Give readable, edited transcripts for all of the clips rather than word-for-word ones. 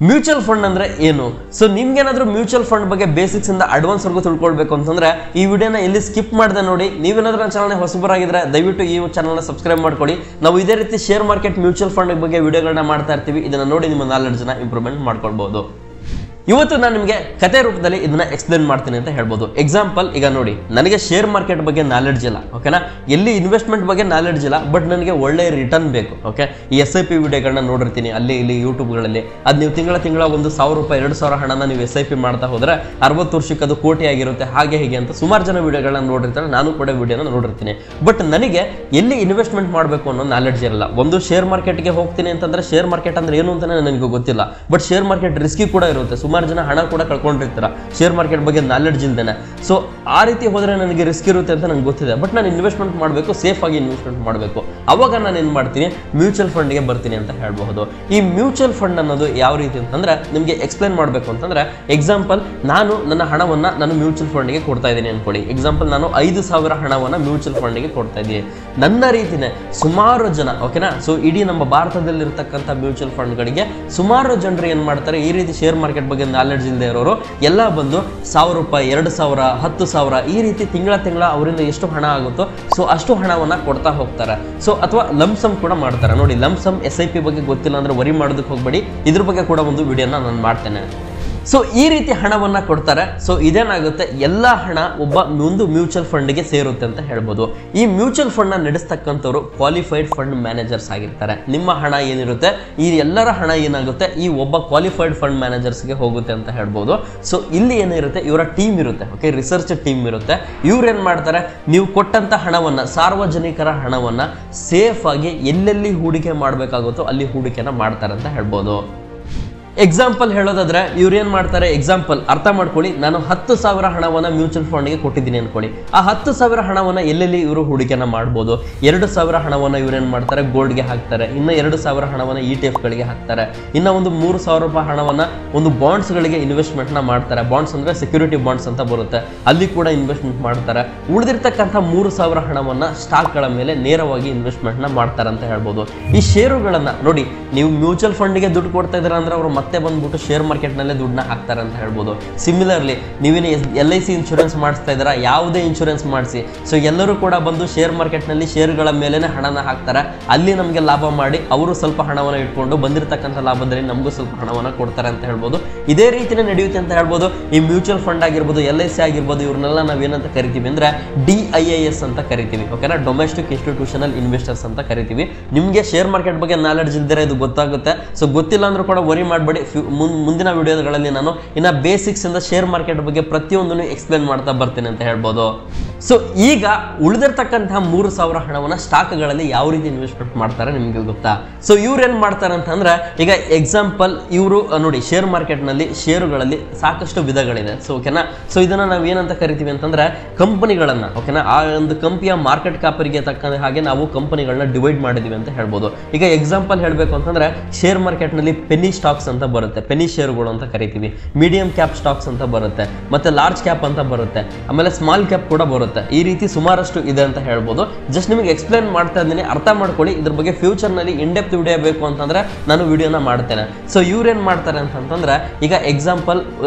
Mutual fund ಅಂದ್ರೆ ಏನು? So ನಿಮ್ಗೇನಾದ್ರೂ mutual fund ಬಗ್ಗೆ ಬೇಸಿಕ್ಸ್ ಇಂದ ಅಡ್ವಾನ್ಸ್ ವರ್ಗು ತಿಳ್ಕೊಳ್ಬೇಕು ಅಂತಂದ್ರೆ ಈ ವಿಡಿಯೋನ ಎಲ್ಲಿ ಸ್ಕಿಪ್ ಮಾಡದೆ ನೋಡಿ. ನೀವೇನಾದ್ರೂ ನನ್ನ ಚಾನಲ್ಗೆ ಹೊಸಬರಾಗಿದ್ರೆ ದಯವಿಟ್ಟು ಈ ಚಾನಲ್ನ ಸಬ್ಸ್ಕ್ರೈಬ್ ಮಾಡ್ಕೊಳ್ಳಿ. ನಾವು ಇದೇ ರೀತಿ ಶೇರ್ ಮಾರ್ಕೆಟ್ ಮ್ಯೂಚುವಲ್ ಫಂಡ್ ಬಗ್ಗೆ ವಿಡಿಯೋಗಳನ್ನ ಮಾಡ್ತಾ ಇರ್ತೀವಿ. ಇದನ್ನ ನೋಡಿ ನಿಮ್ಮ ನಾಲೆಡ್ಜ್ ನ ಇಂಪ್ರೂವ್ಮೆಂಟ್ ಮಾಡ್ಕೊಳ್ಬಹುದು. ಇವತ್ತು ನಾನು ನಿಮಗೆ ಕತೆ ರೂಪದಲ್ಲಿ ಇದನ್ನ ಎಕ್ಸ್ಪ್ಲೇನ್ ಮಾಡ್ತೀನಿ ಅಂತ ಹೇಳ್ಬೋದು. ಎಕ್ಸಾಂಪಲ್, ಈಗ ನೋಡಿ, ನನಗೆ ಶೇರ್ ಮಾರ್ಕೆಟ್ ಬಗ್ಗೆ ನಾಲೆಡ್ಜ್ ಇಲ್ಲ, ಓಕೆನಾ, ಎಲ್ಲಿ ಇನ್ವೆಸ್ಟ್ಮೆಂಟ್ ಬಗ್ಗೆ ನಾಲೆಡ್ಜ್ ಇಲ್ಲ, ಬಟ್ ನನಗೆ ಒಳ್ಳೆ ರಿಟರ್ನ್ ಬೇಕು. ಓಕೆ, ಈ SIP ವಿಡಿಯೋಗಳನ್ನ ನೋಡಿರ್ತೀನಿ ಅಲ್ಲಿ ಇಲ್ಲಿ ಯೂಟ್ಯೂಬ್ಗಳಲ್ಲಿ. ಅದು ನೀವು ತಿಂಗಳ ಒಂದು ₹1000 2,000 ಹಣನ ನೀವು SIP ಮಾಡ್ತಾ ಹೋದ್ರೆ 60 ವರ್ಷಕ್ಕೆ ಅದು ಕೋಟಿ ಆಗಿರುತ್ತೆ, ಹಾಗೆ ಹೀಗೆ ಅಂತ ಸುಮಾರು ಜನ ವಿಡಿಯೋಗಳನ್ನ ನೋಡಿರ್ತಾರೆ. ನಾನು ಕೂಡ ವಿಡಿಯೋನ ನೋಡಿರ್ತೀನಿ. ಬಟ್ ನನಗೆ ಎಲ್ಲಿ ಇನ್ವೆಸ್ಟ್ಮೆಂಟ್ ಮಾಡಬೇಕು ಅನ್ನೋ ನಾಲೆಡ್ಜ್ ಇರಲ್ಲ. ಒಂದು ಶೇರ್ ಮಾರ್ಕೆಟ್ಗೆ ಹೋಗ್ತೀನಿ ಅಂತಂದ್ರೆ ಶೇರ್ ಮಾರ್ಕೆಟ್ ಅಂದ್ರೆ ಏನು ಅಂತಾನೆ ನನಗೆ ಗೊತ್ತಿಲ್ಲ. ಬಟ್ ಶೇರ್ ಮಾರ್ಕೆಟ್ ರಿಸ್ಕಿ ಕೂಡ ಇರುತ್ತೆ. ಸುಮಾರು ಜನ ಹಣ ಕೂಡ ಕಳ್ಕೊಂಡಿರ್ತಾರ ಶೇರ್ ಮಾರ್ಕೆಟ್ ಬಗ್ಗೆ ನಾಲೆಡ್ಜ್ ಇಲ್ದೇನೆ. ಸೊ ಆ ರೀತಿ ಹೋದ್ರೆ ನನಗೆ ರಿಸ್ಕ್ ಇರುತ್ತೆ ಅಂತ ನಂಗೆ ಗೊತ್ತಿದೆ. ಬಟ್ ನಾನು ಇನ್ವೆಸ್ಟ್ಮೆಂಟ್ ಮಾಡಬೇಕು, ಸೇಫ್ ಆಗಿ ಇನ್ವೆಸ್ಟ್ಮೆಂಟ್ ಮಾಡಬೇಕು. ಅವಾಗ ನಾನು ಏನ್ ಮಾಡ್ತೀನಿ, ಮ್ಯೂಚುವಲ್ ಫಂಡ್ಗೆ ಬರ್ತೀನಿ ಅಂತ ಹೇಳ್ಬಹುದು. ಈ ಮ್ಯೂಚುವಲ್ ಫಂಡ್ ಅನ್ನೋದು ಯಾವ ರೀತಿ ಅಂತಂದ್ರೆ ನಿಮಗೆ ಎಕ್ಸ್ಪ್ಲೈನ್ ಮಾಡಬೇಕು ಅಂತಂದ್ರೆ, ಎಕ್ಸಾಂಪಲ್, ನಾನು ನನ್ನ ಹಣವನ್ನ ನಾನು ಮ್ಯೂಚುವಲ್ ಫಂಡ್ಗೆ ಕೊಡ್ತಾ ಇದ್ದೀನಿ ಅನ್ಕೊಳ್ಳಿ. ಎಕ್ಸಾಂಪಲ್, ನಾನು 5,000 ಹಣವನ್ನ ಮ್ಯೂಚುವಲ್ ಫಂಡ್ಗೆ ಕೊಡ್ತಾ ಇದ್ದೀನಿ. ನನ್ನ ರೀತಿನೇ ಸುಮಾರು ಜನ, ಓಕೆನಾ, ಸೊ ಇಡೀ ನಮ್ಮ ಭಾರತದಲ್ಲಿ ಇರತಕ್ಕಂಥ ಮ್ಯೂಚುವಲ್ ಫಂಡ್ಗಳಿಗೆ ಸುಮಾರು ಜನರು ಏನ್ ಮಾಡ್ತಾರೆ, ಈ ರೀತಿ ಶೇರ್ ಮಾರ್ಕೆಟ್ ಬಗ್ಗೆ ನಾಲೆಡ್ಜ್ ಇಲ್ಲದೆ ಇರೋರು ಎಲ್ಲ ಬಂದು ₹1,000 2,000 10,000 ಈ ರೀತಿ ತಿಂಗಳ ಅವರಿಂದ ಎಷ್ಟು ಹಣ ಆಗುತ್ತೋ ಸೊ ಅಷ್ಟು ಹಣವನ್ನ ಕೊಡ್ತಾ ಹೋಗ್ತಾರೆ. ಸೊ ಅಥವಾ ಲಂಸಮ್ ಕೂಡ ಮಾಡ್ತಾರೆ. ನೋಡಿ, ಲಂಸಮ್ SIP ಬಗ್ಗೆ ಗೊತ್ತಿಲ್ಲ ಅಂದ್ರೆ ವರಿ ಮಾಡೋದಕ್ಕೆ ಹೋಗ್ಬೇಡಿ. ಇದ್ರ ಬಗ್ಗೆ ಕೂಡ ಒಂದು ವಿಡಿಯೋನ ನಾನು ಮಾಡ್ತೇನೆ. ಸೊ ಈ ರೀತಿ ಹಣವನ್ನ ಕೊಡ್ತಾರೆ. ಸೊ ಇದೇನಾಗುತ್ತೆ, ಎಲ್ಲ ಹಣ ಒಂದು ಮ್ಯೂಚುವಲ್ ಫಂಡ್ಗೆ ಸೇರುತ್ತೆ ಅಂತ ಹೇಳ್ಬೋದು. ಈ ಮ್ಯೂಚುವಲ್ ಫಂಡ್ ನ ನಡೆಸ್ತಕ್ಕಂಥವ್ರು ಕ್ವಾಲಿಫೈಡ್ ಫಂಡ್ ಮ್ಯಾನೇಜರ್ಸ್ ಆಗಿರ್ತಾರೆ. ನಿಮ್ಮ ಹಣ ಏನಿರುತ್ತೆ, ಈ ಎಲ್ಲರ ಹಣ ಏನಾಗುತ್ತೆ, ಈ ಒಬ್ಬ ಕ್ವಾಲಿಫೈಡ್ ಫಂಡ್ ಮ್ಯಾನೇಜರ್ಸ್ಗೆ ಹೋಗುತ್ತೆ ಅಂತ ಹೇಳ್ಬೋದು. ಸೊ ಇಲ್ಲಿ ಏನಿರುತ್ತೆ, ಇವರ ಟೀಮ್ ಇರುತ್ತೆ, ಓಕೆ, ರಿಸರ್ಚ್ ಟೀಮ್ ಇರುತ್ತೆ. ಇವ್ರು ಏನ್ ಮಾಡ್ತಾರೆ, ನೀವು ಕೊಟ್ಟಂತ ಹಣವನ್ನ, ಸಾರ್ವಜನಿಕರ ಹಣವನ್ನ ಸೇಫ್ ಆಗಿ ಎಲ್ಲೆಲ್ಲಿ ಹೂಡಿಕೆ ಮಾಡಬೇಕಾಗುತ್ತೋ ಅಲ್ಲಿ ಹೂಡಿಕೆನ ಮಾಡ್ತಾರೆ ಅಂತ ಹೇಳ್ಬೋದು. ಎಕ್ಸಾಂಪಲ್ ಹೇಳೋದಾದ್ರೆ ಇವ್ರು ಏನ್ ಮಾಡ್ತಾರೆ, ಎಕ್ಸಾಂಪಲ್ ಅರ್ಥ ಮಾಡ್ಕೊಳ್ಳಿ, ನಾನು 10,000 ಹಣವನ್ನ ಮ್ಯೂಚುವಲ್ ಫಂಡ್ಗೆ ಕೊಟ್ಟಿದ್ದೀನಿ ಅನ್ಕೊಳ್ಳಿ. ಆ 10,000 ಹಣವನ್ನ ಎಲ್ಲೆಲ್ಲಿ ಇವರು ಹೂಡಿಕೆನ ಮಾಡ್ಬೋದು. 2,000 ಹಣವನ್ನ ಇವ್ರೇನ್ ಮಾಡ್ತಾರೆ, ಗೋಲ್ಡ್ಗೆ ಹಾಕ್ತಾರೆ. ಇನ್ನು 2,000 ಹಣವನ್ನ ETF ಗಳಿಗೆ ಹಾಕ್ತಾರೆ. ಇನ್ನ ಒಂದು ₹3,000 ಹಣವನ್ನ ಒಂದು ಬಾಂಡ್ಸ್ ಗಳಿಗೆ ಇನ್ವೆಸ್ಟ್ಮೆಂಟ್ ನ ಮಾಡ್ತಾರೆ. ಬಾಂಡ್ಸ್ ಅಂದ್ರೆ ಸೆಕ್ಯೂರಿಟಿ ಬಾಂಡ್ಸ್ ಅಂತ ಬರುತ್ತೆ, ಅಲ್ಲಿ ಕೂಡ ಇನ್ವೆಸ್ಟ್ಮೆಂಟ್ ಮಾಡ್ತಾರೆ. ಉಳಿದಿರ್ತಕ್ಕಂಥ 3,000 ಹಣವನ್ನ ಸ್ಟಾಕ್ ಗಳ ಮೇಲೆ ನೇರವಾಗಿ ಇನ್ವೆಸ್ಟ್ಮೆಂಟ್ ನ ಮಾಡ್ತಾರೆ ಅಂತ ಹೇಳ್ಬೋದು. ಈ ಷೇರುಗಳನ್ನ ನೋಡಿ, ನೀವು ಮ್ಯೂಚುವಲ್ ಫಂಡ್ಗೆ ದುಡ್ಡು ಕೊಡ್ತಾ ಇದ್ದೀರಾ ಅಂದ್ರೆ ಅವರು ಮತ್ತೆ ಬಂದ್ಬಿಟ್ಟು ಶೇರ್ ಮಾರ್ಕೆಟ್ ನಲ್ಲೇ ದುಡ್ಡನ್ನ ಹಾಕ್ತಾರೆ ಅಂತ ಹೇಳ್ಬೋದು. ಸಿಮಿಲರ್ಲಿ ನೀವೇನು LIC ಇನ್ಶೂರೆನ್ಸ್ ಮಾಡಿಸ್ತಾ ಇದ್ದೀರಾ, ಯಾವುದೇ ಇನ್ಶೂರೆನ್ಸ್ ಮಾಡಿಸಿ, ಸೊ ಎಲ್ಲರೂ ಕೂಡ ಬಂದು ಶೇರ್ ಮಾರ್ಕೆಟ್ ನಲ್ಲಿ ಶೇರ್ಗಳ ಮೇಲೆನೆ ಹಣನ ಹಾಕ್ತಾರೆ. ಅಲ್ಲಿ ನಮಗೆ ಲಾಭ ಮಾಡಿ ಅವರು ಸ್ವಲ್ಪ ಹಣವನ್ನ ಇಟ್ಕೊಂಡು ಬಂದಿರತಕ್ಕಂಥ ಲಾಭದಲ್ಲಿ ನಮಗೂ ಸ್ವಲ್ಪ ಹಣವನ್ನ ಕೊಡ್ತಾರೆ ಅಂತ ಹೇಳ್ಬೋದು. ಇದೇ ರೀತಿನೇ ನಡೆಯುತ್ತೆ ಅಂತ ಹೇಳ್ಬೋದು. ಈ ಮ್ಯೂಚುವಲ್ ಫಂಡ್ ಆಗಿರ್ಬೋದು, LIC ಆಗಿರ್ಬೋದು, ಇವ್ರನ್ನೆಲ್ಲ ನಾವೇನಂತ ಕರಿತೀವಿ ಅಂದ್ರೆ DIIS ಅಂತ ಕರಿತೀವಿ, ಓಕೆನಾ, ಡೊಮೆಸ್ಟಿಕ್ ಇನ್ಸ್ಟಿಟ್ಯೂಷನಲ್ ಇನ್ವೆಸ್ಟರ್ಸ್ ಅಂತ ಕರಿತೀವಿ. ನಿಮ್ಗೆ ಶೇರ್ ಮಾರ್ಕೆಟ್ ಬಗ್ಗೆ ನಾಲೆಡ್ಜ್ ಇಲ್ದಿರ ಇದು ಗೊತ್ತಾಗುತ್ತೆ. ಸೊ ಗೊತ್ತಿಲ್ಲ ಅಂದ್ರೂ ಕೂಡ ವರಿ ಮಾಡಬೇಡಿ. ಮುಂದಿನ ವಿಡಿಯೋಗಳಲ್ಲಿ ನಾನು ಇನ್ನ ಬೇಸಿಕ್ಸ್ ಇಂದ ಶೇರ್ ಮಾರ್ಕೆಟ್ ಬಗ್ಗೆ ಪ್ರತಿಯೊಂದನ್ನು ಎಕ್ಸ್ಪ್ಲೇನ್ ಮಾಡ್ತಾ ಬರ್ತೀನಿ ಅಂತ ಹೇಳ್ಬೋದು. ಸೊ ಈಗ ಉಳಿದಿರ್ತಕ್ಕಂತಹ 3,000 ಹಣವನ್ನ ಸ್ಟಾಕ್ಗಳಲ್ಲಿ ಯಾವ ರೀತಿ ಇನ್ವೆಸ್ಟ್ಮೆಂಟ್ ಮಾಡ್ತಾರೆ ನಿಮ್ಗೆ ಗೊತ್ತಾ? ಸೊ ಇವ್ರು ಏನ್ ಮಾಡ್ತಾರೆ ಅಂತಂದ್ರೆ, ಈಗ ಎಕ್ಸಾಂಪಲ್ ಇವರು ನೋಡಿ, ಶೇರ್ ಮಾರ್ಕೆಟ್ ನಲ್ಲಿ ಷೇರುಗಳಲ್ಲಿ ಸಾಕಷ್ಟು ವಿಧಗಳಿದೆ. ಸೊ ಓಕೆನಾ, ಸೊ ಇದನ್ನ ನಾವು ಏನಂತ ಕರಿತೀವಿ ಅಂತಂದ್ರೆ ಕಂಪನಿಗಳನ್ನ, ಓಕೆನಾ, ಆ ಒಂದು ಕಂಪನಿಯ ಮಾರ್ಕೆಟ್ ಕ್ಯಾಪರಿಗೆ ತಕ್ಕ ಹಾಗೆ ನಾವು ಕಂಪನಿಗಳನ್ನ ಡಿವೈಡ್ ಮಾಡಿದೀವಿ ಅಂತ ಹೇಳ್ಬೋದು. ಈಗ ಎಕ್ಸಾಂಪಲ್ ಹೇಳ್ಬೇಕು ಅಂತಂದ್ರೆ, ಶೇರ್ ಮಾರ್ಕೆಟ್ ನಲ್ಲಿ ಪೆನಿ ಸ್ಟಾಕ್ಸ್ ಅಂತ ಬರುತ್ತೆ, ಪೆನಿ ಷೇರುಗಳು ಅಂತ ಕರಿತೀವಿ. ಮೀಡಿಯಂ ಕ್ಯಾಪ್ ಸ್ಟಾಕ್ಸ್ ಅಂತ ಬರುತ್ತೆ, ಮತ್ತೆ ಲಾರ್ಜ್ ಕ್ಯಾಪ್ ಅಂತ ಬರುತ್ತೆ, ಆಮೇಲೆ ಸ್ಮಾಲ್ ಕ್ಯಾಪ್ ಕೂಡ ಬರುತ್ತೆ. ಈ ರೀತಿ ಸುಮಾರಷ್ಟು ಇದೆ ಅಂತ ಹೇಳ್ಬೋದು. ಜಸ್ಟ್ ನಿಮಗೆ ಎಕ್ಸ್ಪ್ಲೇನ್ ಮಾಡ್ತಾ ಇದ್ದೀನಿ, ಅರ್ಥ ಮಾಡ್ಕೊಳ್ಳಿ. ಇದ್ರ ಬಗ್ಗೆ ಫ್ಯೂಚರ್ ನಲ್ಲಿ ಇನ್ ಡೆಪ್ತ್ ವಿಡಿಯೋ ಬೇಕು ಅಂತಂದ್ರೆ ನಾನು ವಿಡಿಯೋನ ಮಾಡ್ತೇನೆ. ಸೊ ಇವ್ರು ಏನ್ ಮಾಡ್ತಾರೆ ಅಂತಂದ್ರೆ, ಈಗ ಎಕ್ಸಾಂಪಲ್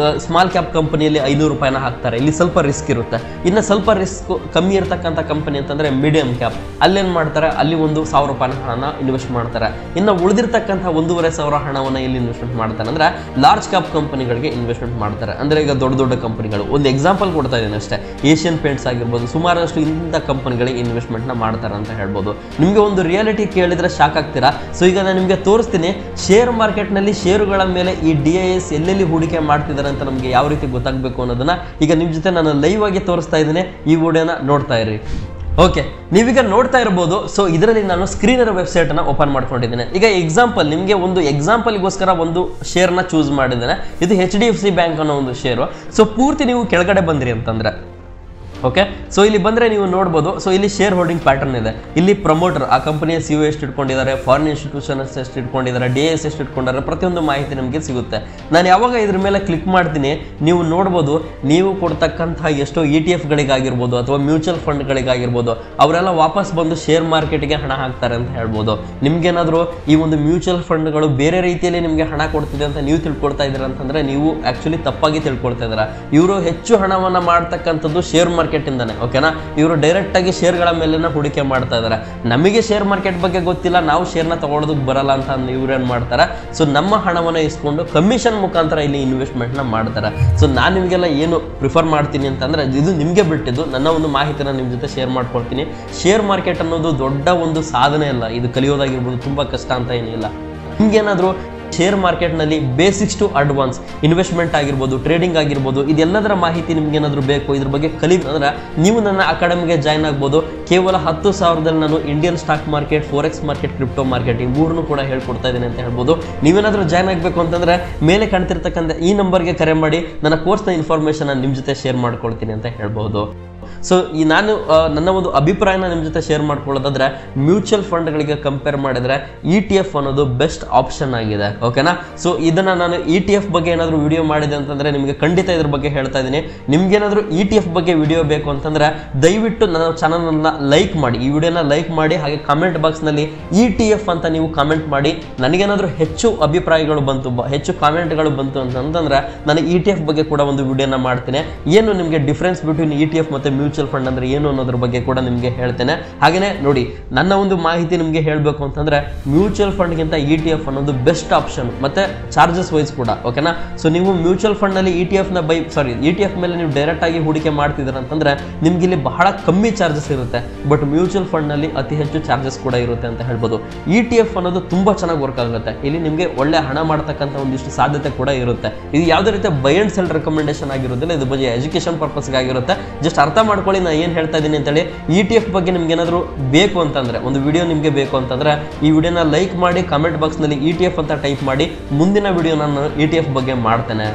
ಸ್ಮಾಲ್ ಕ್ಯಾಪ್ ಕಂಪನಿಯಲ್ಲಿ ₹500 ಹಾಕ್ತಾರೆ. ಇಲ್ಲಿ ಸ್ವಲ್ಪ ರಿಸ್ಕ್ ಇರುತ್ತೆ. ಇನ್ನು ಸ್ವಲ್ಪ ರಿಸ್ಕ್ ಕಮ್ಮಿ ಇರತಕ್ಕಂಥ ಕಂಪನಿ ಅಂತಂದ್ರೆ ಮೀಡಿಯಂ ಕ್ಯಾಪ್, ಅಲ್ಲೇನ್ ಮಾಡ್ತಾರೆ, ಅಲ್ಲಿ ಒಂದು ₹1,000 ಹಣ ಇನ್ವೆಸ್ಟ್ ಮಾಡ್ತಾರೆ. ಇನ್ನು ಉಳಿದಿರ್ತಕ್ಕಂಥ 1,500 ಹಣವನ್ನ ಇಲ್ಲಿ ಇನ್ವೆಸ್ಟ್ಮೆಂಟ್ ಮಾಡ್ತಾರೆ ಅಂದ್ರೆ ಲಾರ್ಜ್ ಕ್ಯಾಪ್ ಕಂಪನಿಗಳಿಗೆ ಇನ್ವೆಸ್ಟ್ಮೆಂಟ್ ಮಾಡ್ತಾರೆ. ಅಂದ್ರೆ ಈಗ ದೊಡ್ಡ ಕಂಪನಿಗಳು, ಒಂದು ಎಕ್ಸಾಂಪಲ್ ಕೊಡ್ತಾ ಇದ್ದೀನಿ ಅಷ್ಟೇ, ಏಷ್ಯನ್ ಪೇಂಟ್ಸ್ ಆಗಿರ್ಬೋದು, ಸುಮಾರಷ್ಟು ಇಂಥ ಕಂಪನಿಗಳಿಗೆ ಇನ್ವೆಸ್ಟ್ಮೆಂಟ್ ನ ಮಾಡ್ತಾರೆ ಅಂತ ಹೇಳ್ಬೋದು. ನಿಮ್ಗೆ ಒಂದು ರಿಯಾಲಿಟಿ ಕೇಳಿದ್ರೆ ಶಾಕ್ ಆಗ್ತೀರಾ. ಸೊ ಈಗ ನಾನು ನಿಮ್ಗೆ ತೋರಿಸ್ತೀನಿ, ಶೇರ್ ಮಾರ್ಕೆಟ್ ನಲ್ಲಿ ಷೇರುಗಳ ಮೇಲೆ ಈ DIIS ಎಲ್ಲೆಲ್ಲಿ ಹೂಡಿಕೆ ಮಾಡ್ತಿದ್ದಾರೆ ಅಂತ ನಮ್ಗೆ ಯಾವ ರೀತಿ ಗೊತ್ತಾಗಬೇಕು ಅನ್ನೋದನ್ನ ಈಗ ನಿಮ್ ಜೊತೆ ನಾನು ಲೈವ್ ಆಗಿ ತೋರಿಸ್ತಾ ಇದ್ದೀನಿ. ಈ ವಿಡಿಯೋನ ನೋಡ್ತಾ ಇರಿ. ಓಕೆ, ನೀವೀಗ ನೋಡ್ತಾ ಇರಬಹುದು. ಸೊ ಇದರಲ್ಲಿ ನಾನು ಸ್ಕ್ರೀನರ್ ವೆಬ್ಸೈಟ್ ಅನ್ನ ಓಪನ್ ಮಾಡ್ಕೊಂಡಿದ್ದೇನೆ. ಈಗ ಎಕ್ಸಾಂಪಲ್, ನಿಮಗೆ ಒಂದು ಎಕ್ಸಾಂಪಲ್ಗೋಸ್ಕರ ಒಂದು ಶೇರ್ ನ ಚೂಸ್ ಮಾಡಿದ್ದೇನೆ. ಇದು HDFC ಬ್ಯಾಂಕ್ ಅನ್ನೋ ಒಂದು ಶೇರು. ಸೊ ಪೂರ್ತಿ ನೀವು ಕೆಳಗಡೆ ಬಂದ್ರಿ ಅಂತಂದ್ರೆ ಓಕೆ, ಸೊ ಇಲ್ಲಿ ಬಂದರೆ ನೀವು ನೋಡ್ಬೋದು. ಸೊ ಇಲ್ಲಿ ಶೇರ್ ಹೋಲ್ಡಿಂಗ್ ಪ್ಯಾಟರ್ನ್ ಇದೆ. ಇಲ್ಲಿ ಪ್ರಮೋಟರ್ ಆ ಕಂಪನಿಯ CEO ಎಷ್ಟು ಇಟ್ಕೊಂಡಿದ್ದಾರೆ, ಫಾರಿನ್ ಇನ್ಸ್ಟಿಟ್ಯೂಷನ್ಸ್ ಎಷ್ಟು ಇಟ್ಕೊಂಡಿದ್ದಾರೆ, DIS ಎಷ್ಟು ಇಟ್ಕೊಂಡಿದ್ದಾರೆ, ಪ್ರತಿಯೊಂದು ಮಾಹಿತಿ ನಿಮಗೆ ಸಿಗುತ್ತೆ. ನಾನು ಯಾವಾಗ ಇದ್ರ ಮೇಲೆ ಕ್ಲಿಕ್ ಮಾಡ್ತೀನಿ ನೀವು ನೋಡ್ಬೋದು, ನೀವು ಕೊಡ್ತಕ್ಕಂತಹ ಎಷ್ಟೋ ETF-ಗಳಿಗಾಗಿರ್ಬೋದು ಅಥವಾ ಮ್ಯೂಚುವಲ್ ಫಂಡ್ಗಳಿಗಾಗಿರ್ಬೋದು ಅವರೆಲ್ಲ ವಾಪಸ್ ಬಂದು ಶೇರ್ ಮಾರ್ಕೆಟ್ಗೆ ಹಣ ಹಾಕ್ತಾರೆ ಅಂತ ಹೇಳ್ಬೋದು. ನಿಮ್ಗೇನಾದರೂ ಈ ಒಂದು ಮ್ಯೂಚುವಲ್ ಫಂಡ್ಗಳು ಬೇರೆ ರೀತಿಯಲ್ಲಿ ನಿಮಗೆ ಹಣ ಕೊಡ್ತಿದೆ ಅಂತ ನೀವು ತಿಳ್ಕೊಳ್ತಾ ಇದ್ದೀರಾ ಅಂತಂದ್ರೆ ನೀವು ಆಕ್ಚುಲಿ ತಪ್ಪಾಗಿ ತಿಳ್ಕೊಳ್ತಾ ಇದ್ದೀರಾ. ಇವರು ಹೆಚ್ಚು ಹಣವನ್ನ ಮಾಡ್ತಕ್ಕಂಥದ್ದು ಶೇರ್ ಮಾರ್ಕೆಟ್ ಇಂದಾನೆ. ಓಕೆನಾ, ಇವರು ಡೈರೆಕ್ಟ್ ಆಗಿ ಶೇರ್ಗಳ ಮೇಲೆ ಹೂಡಿಕೆ ಮಾಡ್ತಾ ಇದ್ದಾರೆ. ನಮಗೆ ಶೇರ್ ಮಾರ್ಕೆಟ್ ಬಗ್ಗೆ ಗೊತ್ತಿಲ್ಲ, ನಾವು ಶೇರ್ನ ತಗೊಳ್ಳೋದಕ್ಕೆ ಬರಲ್ಲ ಅಂತ ಇವ್ರೇನ್ ಮಾಡ್ತಾರೆ, ಸೊ ನಮ್ಮ ಹಣವನ್ನ ಇಸ್ಕೊಂಡು ಕಮಿಷನ್ ಮುಖಾಂತರ ಇಲ್ಲಿ ಇನ್ವೆಸ್ಟ್ಮೆಂಟ್ ನ ಮಾಡ್ತಾರೆ. ಸೊ ನಾನು ನಿಮಗೆಲ್ಲ ಏನು ಪ್ರಿಫರ್ ಮಾಡ್ತೀನಿ ಅಂತಂದ್ರೆ ಇದು ನಿಮಗೆ ಬಿಟ್ಟಿದ್ದು, ನನ್ನ ಒಂದು ಮಾಹಿತಿನ ನಿಮ್ ಜೊತೆ ಶೇರ್ ಮಾಡ್ಕೊಳ್ತೀನಿ. ಶೇರ್ ಮಾರ್ಕೆಟ್ ಅನ್ನೋದು ದೊಡ್ಡ ಒಂದು ಸಾಧನೆ ಅಲ್ಲ, ಇದು ಕಲಿಯೋದಾಗಿರ್ಬೋದು ತುಂಬಾ ಕಷ್ಟ ಅಂತ ಏನಿಲ್ಲ. ನಿಮ್ಗೇನಾದ್ರೂ ಶೇರ್ ಮಾರ್ಕೆಟ್ನಲ್ಲಿ ಬೇಸಿಕ್ಸ್ ಟು ಅಡ್ವಾನ್ಸ್ ಇನ್ವೆಸ್ಟ್ಮೆಂಟ್ ಆಗಿರ್ಬೋದು, ಟ್ರೇಡಿಂಗ್ ಆಗಿರ್ಬೋದು, ಇದೆಲ್ಲದರ ಮಾಹಿತಿ ನಿಮ್ಗೆ ಏನಾದರೂ ಬೇಕು, ಇದ್ರ ಬಗ್ಗೆ ಅಂದ್ರೆ ನೀವು ನನ್ನ ಅಕಾಡೆಮಿಗೆ ಜಾಯ್ನ್ ಆಗ್ಬೋದು. ಕೇವಲ 10,000ದಲ್ಲಿ ನಾನು Indian stock market, forex market, crypto market ಈ ಮೂರನ್ನು ಕೂಡ ಹೇಳ್ಕೊಡ್ತಾ ಇದ್ದೀನಿ ಅಂತ ಹೇಳ್ಬೋದು. ನೀವೇನಾದರೂ ಜಾಯ್ನ್ ಆಗಬೇಕು ಅಂತಂದ್ರೆ ಮೇಲೆ ಕಾಣ್ತಿರ್ತಕ್ಕಂಥ ಈ ನಂಬರ್ಗೆ ಕರೆ ಮಾಡಿ ನನ್ನ ಕೋರ್ಸ್ನ ಇನ್ಫಾರ್ಮೇಷನ್ ನಿಮ್ಮ ಜೊತೆ ಶೇರ್ ಮಾಡ್ಕೊಳ್ತೀನಿ ಅಂತ ಹೇಳ್ಬೋದು. ಸೊ ಈ ನಾನು ನನ್ನ ಒಂದು ಅಭಿಪ್ರಾಯನ ನಿಮ್ಮ ಜೊತೆ ಶೇರ್ ಮಾಡ್ಕೊಳ್ಳೋದಾದ್ರೆ ಮ್ಯೂಚುವಲ್ ಫಂಡ್ಗಳಿಗೆ ಕಂಪೇರ್ ಮಾಡಿದ್ರೆ ETF ಅನ್ನೋದು ಬೆಸ್ಟ್ ಆಪ್ಷನ್ ಆಗಿದೆ. ಓಕೆನಾ, ಸೊ ಇದನ್ನ ನಾನು ETF ಬಗ್ಗೆ ಏನಾದರೂ ವಿಡಿಯೋ ಮಾಡಿದೆ ಅಂತಂದ್ರೆ ನಿಮಗೆ ಖಂಡಿತ ಇದ್ರ ಬಗ್ಗೆ ಹೇಳ್ತಾ ಇದ್ದೀನಿ. ನಿಮ್ಗೇನಾದರೂ ETF ಬಗ್ಗೆ ವಿಡಿಯೋ ಬೇಕು ಅಂತಂದ್ರೆ ದಯವಿಟ್ಟು ನನ್ನ ಚಾನಲ್ನ ಲೈಕ್ ಮಾಡಿ, ಈ ವಿಡಿಯೋನ ಲೈಕ್ ಮಾಡಿ, ಹಾಗೆ ಕಾಮೆಂಟ್ ಬಾಕ್ಸ್ನಲ್ಲಿ ETF ಅಂತ ನೀವು ಕಾಮೆಂಟ್ ಮಾಡಿ. ನನಗೇನಾದರೂ ಹೆಚ್ಚು ಅಭಿಪ್ರಾಯಗಳು ಬಂತು, ಹೆಚ್ಚು ಕಾಮೆಂಟ್ಗಳು ಬಂತು ಅಂತಂದ್ರೆ ನಾನು ETF ಬಗ್ಗೆ ಕೂಡ ಒಂದು ವಿಡಿಯೋನ ಮಾಡ್ತೇನೆ. ಏನು ನಿಮಗೆ ಡಿಫ್ರೆನ್ಸ್ ಬಿಟ್ವೀನ್ ETF ಮತ್ತೆ ಮ್ಯೂಚುವಲ್ ಫಂಡ್ ಅಂದ್ರೆ ಏನು ಅನ್ನೋದ್ರ ಬಗ್ಗೆ ಕೂಡ ನಿಮಗೆ ಹೇಳ್ತೇನೆ. ಹಾಗೇನೆ ನೋಡಿ, ನನ್ನ ಒಂದು ಮಾಹಿತಿ ನಿಮಗೆ ಹೇಳಬೇಕು ಅಂತಂದ್ರೆ ಮ್ಯೂಚುವಲ್ ಫಂಡ್ಗಿಂತ ETF ಅನ್ನೋದು ಬೆಸ್ಟ್ ಆಪ್ಷನ್, ಮತ್ತೆ ಚಾರ್ಜಸ್ ವೈಸ್ ಕೂಡ. ಓಕೆನಾ, ಸೊ ನೀವು ಮ್ಯೂಚುವಲ್ ಫಂಡ್ ನಲ್ಲಿ ETF ಮೇಲೆ ನೀವು ಡೈರೆಕ್ಟ್ ಆಗಿ ಹೂಡಿಕೆ ಮಾಡ್ತಿದ್ದೀರ ಅಂತಂದ್ರೆ ನಿಮ್ಗೆ ಇಲ್ಲಿ ಬಹಳ ಕಮ್ಮಿ ಚಾರ್ಜಸ್ ಇರುತ್ತೆ. ಬಟ್ ಮ್ಯೂಚುವಲ್ ಫಂಡ್ ನಲ್ಲಿ ಅತಿ ಹೆಚ್ಚು ಚಾರ್ಜಸ್ ಕೂಡ ಇರುತ್ತೆ ಅಂತ ಹೇಳ್ಬೋದು. ETF ಅನ್ನೋದು ತುಂಬಾ ಚೆನ್ನಾಗಿ ವರ್ಕ್ ಆಗುತ್ತೆ. ಇಲ್ಲಿ ನಿಮಗೆ ಒಳ್ಳೆ ಹಣ ಮಾಡ್ತಕ್ಕಂಥ ಒಂದಿಷ್ಟು ಸಾಧ್ಯತೆ ಕೂಡ ಇರುತ್ತೆ. ಇದು ಯಾವುದೇ ರೀತಿಯ ಬೈ ಅಂಡ್ ಸೆಲ್ ರೆಕಮೆಂಡೇಶನ್ ಆಗಿರೋದಿಲ್ಲ, ಇದು ಬಗ್ಗೆ ಎಜುಕೇಶನ್ ಪರ್ಪಸ್ಗೆ ಆಗಿರುತ್ತೆ. ಜಸ್ಟ್ ಅರ್ಥ ಮಾಡ್ಕೊಳ್ಳಿ ನಾನು ಏನು ಹೇಳ್ತಾ ಇದ್ದೀನಿ ಅಂತೇಳಿ. ETF ಬಗ್ಗೆ ನಿಮ್ಗೆ ಏನಾದರೂ ಬೇಕು ಅಂತಂದ್ರೆ, ಒಂದು ವಿಡಿಯೋ ನಿಮಗೆ ಬೇಕು ಅಂತಂದ್ರೆ ಈ ವಿಡಿಯೋನ ಲೈಕ್ ಮಾಡಿ, ಕಾಮೆಂಟ್ ಬಾಕ್ಸ್ನಲ್ಲಿ ETF ಅಂತ ಟೈಪ್ ಮಾಡಿ. ಮುಂದಿನ ವಿಡಿಯೋ ನಾನು ETF ಬಗ್ಗೆ ಮಾಡ್ತೇನೆ.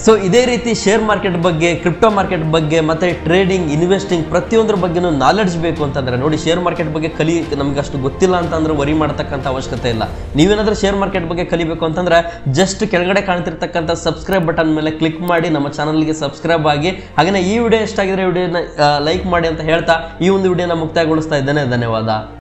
ಸೊ ಇದೇ ರೀತಿ ಶೇರ್ ಮಾರ್ಕೆಟ್ ಬಗ್ಗೆ, ಕ್ರಿಪ್ಟೋ ಮಾರ್ಕೆಟ್ ಬಗ್ಗೆ, ಮತ್ತೆ ಟ್ರೇಡಿಂಗ್, ಇನ್ವೆಸ್ಟಿಂಗ್ ಪ್ರತಿಯೊಂದ್ರ ಬಗ್ಗೆನೂ ನಾಲೆಡ್ಜ್ ಬೇಕು ಅಂತಂದ್ರೆ ನೋಡಿ, ಶೇರ್ ಮಾರ್ಕೆಟ್ ಬಗ್ಗೆ ನಮ್ಗೆ ಅಷ್ಟು ಗೊತ್ತಿಲ್ಲ ಅಂತಂದ್ರೆ ವರಿ ಮಾಡತಕ್ಕಂಥ ಅವಶ್ಯಕತೆ ಇಲ್ಲ. ನೀವೇನಾದ್ರೂ ಶೇರ್ ಮಾರ್ಕೆಟ್ ಬಗ್ಗೆ ಕಲಿಬೇಕು ಅಂತಂದ್ರೆ ಜಸ್ಟ್ ಕೆಳಗಡೆ ಕಾಣ್ತಿರ್ತಕ್ಕಂಥ ಸಬ್ಸ್ಕ್ರೈಬ್ ಬಟನ್ ಮೇಲೆ ಕ್ಲಿಕ್ ಮಾಡಿ ನಮ್ಮ ಚಾನಲ್ಗೆ ಸಬ್ಸ್ಕ್ರೈಬ್ ಆಗಿ. ಹಾಗೆ ಈ ವಿಡಿಯೋ ಇಷ್ಟ ಆಗಿದ್ರೆ ವಿಡಿಯೋನ ಲೈಕ್ ಮಾಡಿ ಅಂತ ಹೇಳ್ತಾ ಈ ಒಂದು ವಿಡಿಯೋನ ಮುಕ್ತಾಯಗೊಳಿಸ್ತಾ ಇದ್ದೇನೆ. ಧನ್ಯವಾದ.